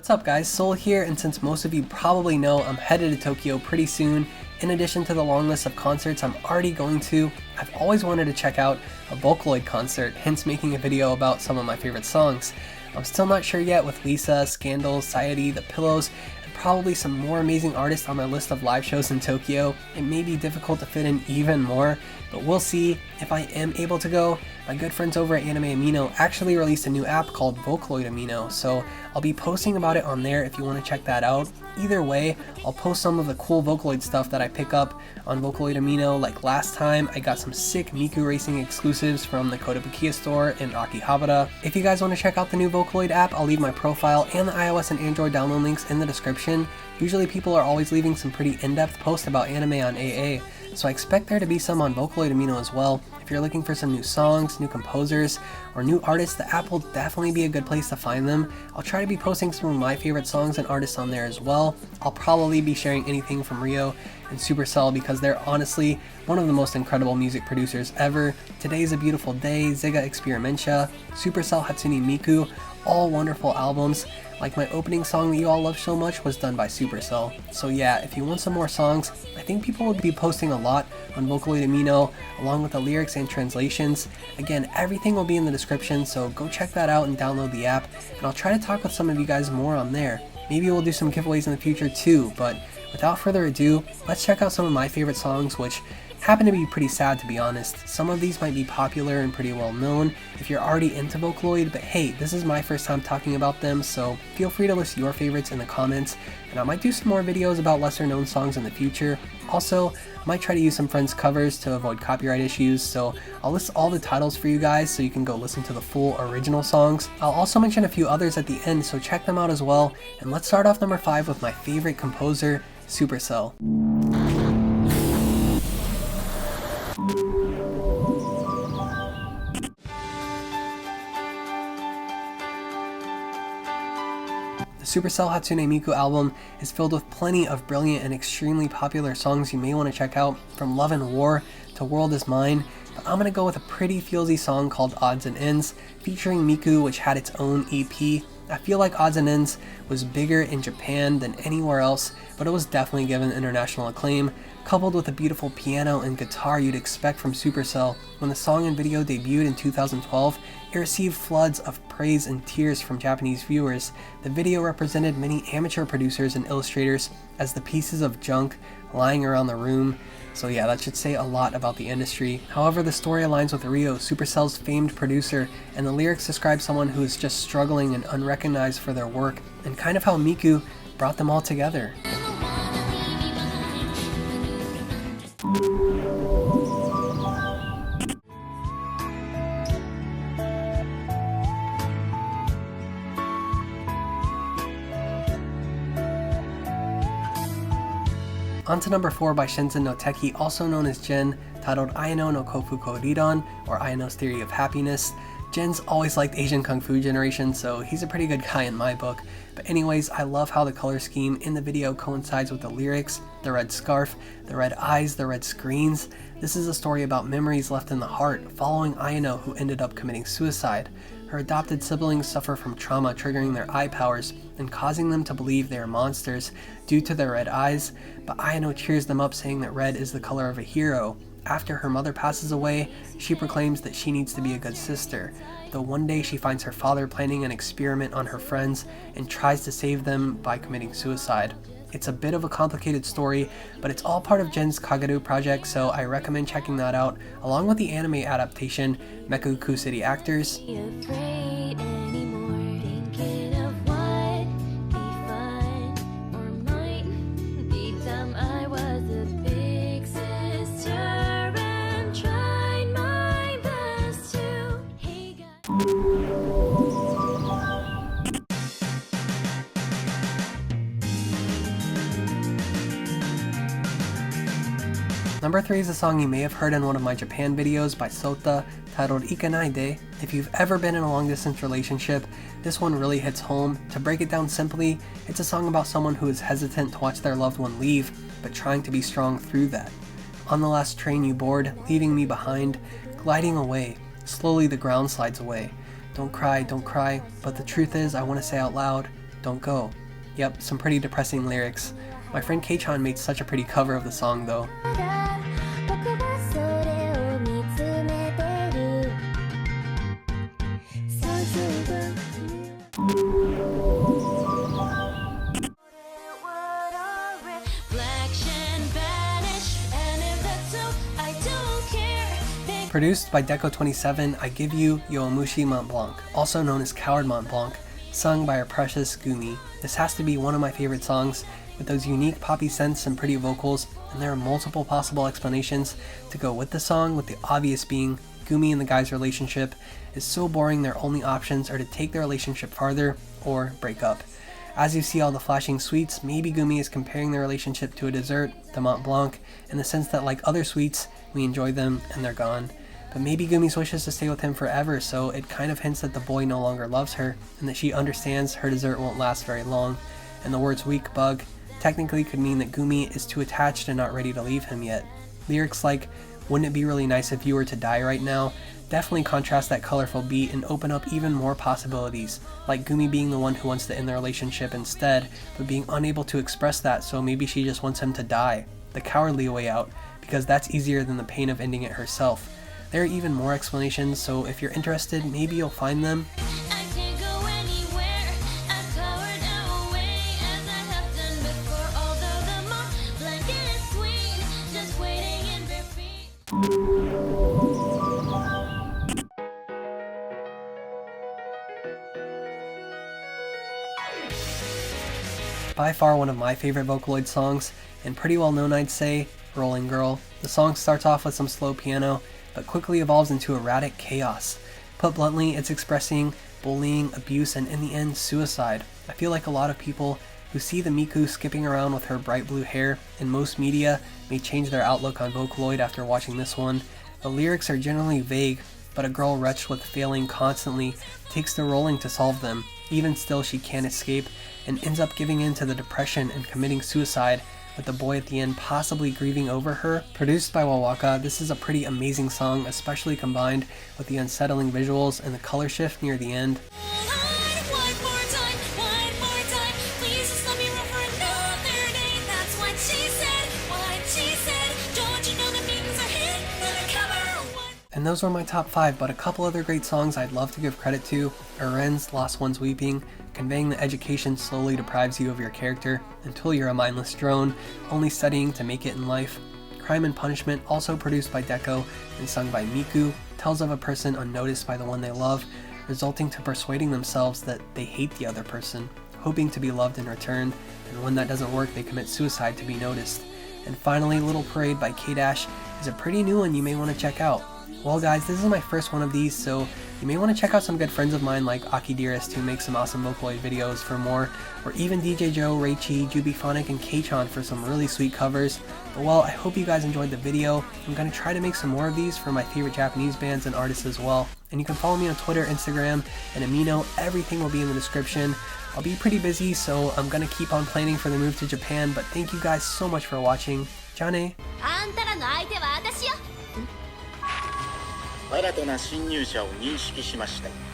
What's up guys, Soul here, and since most of you probably know, I'm headed to Tokyo pretty soon. In addition to the long list of concerts I'm already going to, I've always wanted to check out a Vocaloid concert, hence making a video about some of my favorite songs. I'm still not sure yet with Lisa, Scandal, Sayuri, The Pillows, and probably some more amazing artists on my list of live shows in Tokyo. It may be difficult to fit in even more, but we'll see. If I am able to go, my good friends over at Anime Amino actually released a new app called Vocaloid Amino, so I'll be posting about it on there if you want to check that out. Either way, I'll post some of the cool Vocaloid stuff that I pick up on Vocaloid Amino. Like last time, I got some sick Miku racing exclusives from the Kotobukiya store in Akihabara. If you guys want to check out the new Vocaloid app, I'll leave my profile and the iOS and Android download links in the description. Usually people are always leaving some pretty in-depth posts about anime on AA, so I expect there to be some on Vocaloid Amino as well. If you're looking for some new songs, new composers, or new artists, the app will definitely be a good place to find them. I'll try to be posting some of my favorite songs and artists on there as well. I'll probably be sharing anything from Rio and Supercell because they're honestly one of the most incredible music producers ever. Today's a Beautiful Day, Ziga Experimentia, Supercell Hatsune Miku, all wonderful albums. Like my opening song that you all love so much was done by Supercell. So yeah, if you want some more songs, I think people will be posting a lot on Vocaloid Amino along with the lyrics and translations. Again, everything will be in the description, so go check that out and download the app, and I'll try to talk with some of you guys more on there. Maybe we'll do some giveaways in the future too, but without further ado, let's check out some of my favorite songs, which happen to be pretty sad to be honest. Some of these might be popular and pretty well known if you're already into Vocaloid, but hey, this is my first time talking about them, so feel free to list your favorites in the comments, and I might do some more videos about lesser known songs in the future. Also, I might try to use some friends' covers to avoid copyright issues, so I'll list all the titles for you guys so you can go listen to the full original songs. I'll also mention a few others at the end, so check them out as well, and let's start off number 5 with my favorite composer, Supercell. The Supercell Hatsune Miku album is filled with plenty of brilliant and extremely popular songs you may want to check out, from Love and War to World Is Mine, but I'm gonna go with a pretty feelsy song called Odds and Ends, featuring Miku, which had its own EP. I feel like Odds and Ends was bigger in Japan than anywhere else, but it was definitely given international acclaim, coupled with the beautiful piano and guitar you'd expect from Supercell. When the song and video debuted in 2012, it received floods of praise and tears from Japanese viewers. The video represented many amateur producers and illustrators as the pieces of junk lying around the room. So yeah, that should say a lot about the industry. However, the story aligns with Ryo, Supercell's famed producer, and the lyrics describe someone who is just struggling and unrecognized for their work, and kind of how Miku brought them all together. On to number 4 by Shinzen no Teki, also known as Gen, titled Ayano no Kofuko Riron, or Ayano's Theory of Happiness. Gen's always liked Asian Kung Fu generation, so he's a pretty good guy in my book. But anyways, I love how the color scheme in the video coincides with the lyrics, the red scarf, the red eyes, the red screens. This is a story about memories left in the heart, following Ayano, who ended up committing suicide. Her adopted siblings suffer from trauma, triggering their eye powers and causing them to believe they are monsters due to their red eyes, but Ayano cheers them up, saying that red is the color of a hero. After her mother passes away, she proclaims that she needs to be a good sister, though one day she finds her father planning an experiment on her friends and tries to save them by committing suicide. It's a bit of a complicated story, but it's all part of Gen's Kagaru project, so I recommend checking that out, along with the anime adaptation, Meku City Actors. Number 3 is a song you may have heard in one of my Japan videos by Sota, titled Ikanai De. If you've ever been in a long distance relationship, this one really hits home. To break it down simply, it's a song about someone who is hesitant to watch their loved one leave, but trying to be strong through that. On the last train you board, leaving me behind, gliding away, slowly the ground slides away. Don't cry, but the truth is I want to say out loud, don't go. Yep, some pretty depressing lyrics. My friend K-chan made such a pretty cover of the song though. Produced by Deco 27, I give you Yowamushi Montblanc, also known as Coward Montblanc, sung by our precious Gumi. This has to be one of my favorite songs, with those unique poppy synths and pretty vocals, and there are multiple possible explanations to go with the song, with the obvious being Gumi and the guy's relationship is so boring their only options are to take their relationship farther or break up. As you see all the flashing sweets, maybe Gumi is comparing their relationship to a dessert, the Mont Blanc, in the sense that like other sweets, we enjoy them and they're gone. But maybe Gumi's wishes to stay with him forever, so it kind of hints that the boy no longer loves her, and that she understands her dessert won't last very long. And the words weak bug technically could mean that Gumi is too attached and not ready to leave him yet. Lyrics like, wouldn't it be really nice if you were to die right now, definitely contrast that colorful beat and open up even more possibilities, like Gumi being the one who wants to end their relationship instead, but being unable to express that, so maybe she just wants him to die, the cowardly way out, because that's easier than the pain of ending it herself. There are even more explanations, so if you're interested, maybe you'll find them. By far one of my favorite Vocaloid songs, and pretty well known I'd say, Rolling Girl. The song starts off with some slow piano, but quickly evolves into erratic chaos. Put bluntly, it's expressing bullying, abuse, and in the end, suicide. I feel like a lot of people who see the Miku skipping around with her bright blue hair in most media may change their outlook on Vocaloid after watching this one. The lyrics are generally vague, but a girl wretched with failing constantly takes to rolling to solve them. Even still, she can't escape and ends up giving in to the depression and committing suicide, with the boy at the end possibly grieving over her. Produced by Wowaka, this is a pretty amazing song, especially combined with the unsettling visuals and the color shift near the end. And those were my top 5, but a couple other great songs I'd love to give credit to are Ren's Lost Ones Weeping, conveying that education slowly deprives you of your character until you're a mindless drone, only studying to make it in life. Crime and Punishment, also produced by Deco and sung by Miku, tells of a person unnoticed by the one they love, resulting to persuading themselves that they hate the other person, hoping to be loved in return, and when that doesn't work they commit suicide to be noticed. And finally, Little Parade by K-Dash is a pretty new one you may want to check out. Well guys, this is my first one of these, so you may want to check out some good friends of mine like Aki Dearest, who makes some awesome Vocaloid videos, for more, or even DJ Joe, Reichi, JubyPhonic, and K-chan for some really sweet covers. But well, I hope you guys enjoyed the video. I'm going to try to make some more of these for my favorite Japanese bands and artists as well. And you can follow me on Twitter, Instagram, and Amino. Everything will be in the description. I'll be pretty busy, so I'm going to keep on planning for the move to Japan, but thank you guys so much for watching. Ja ne! 新たな侵入者を認識しました。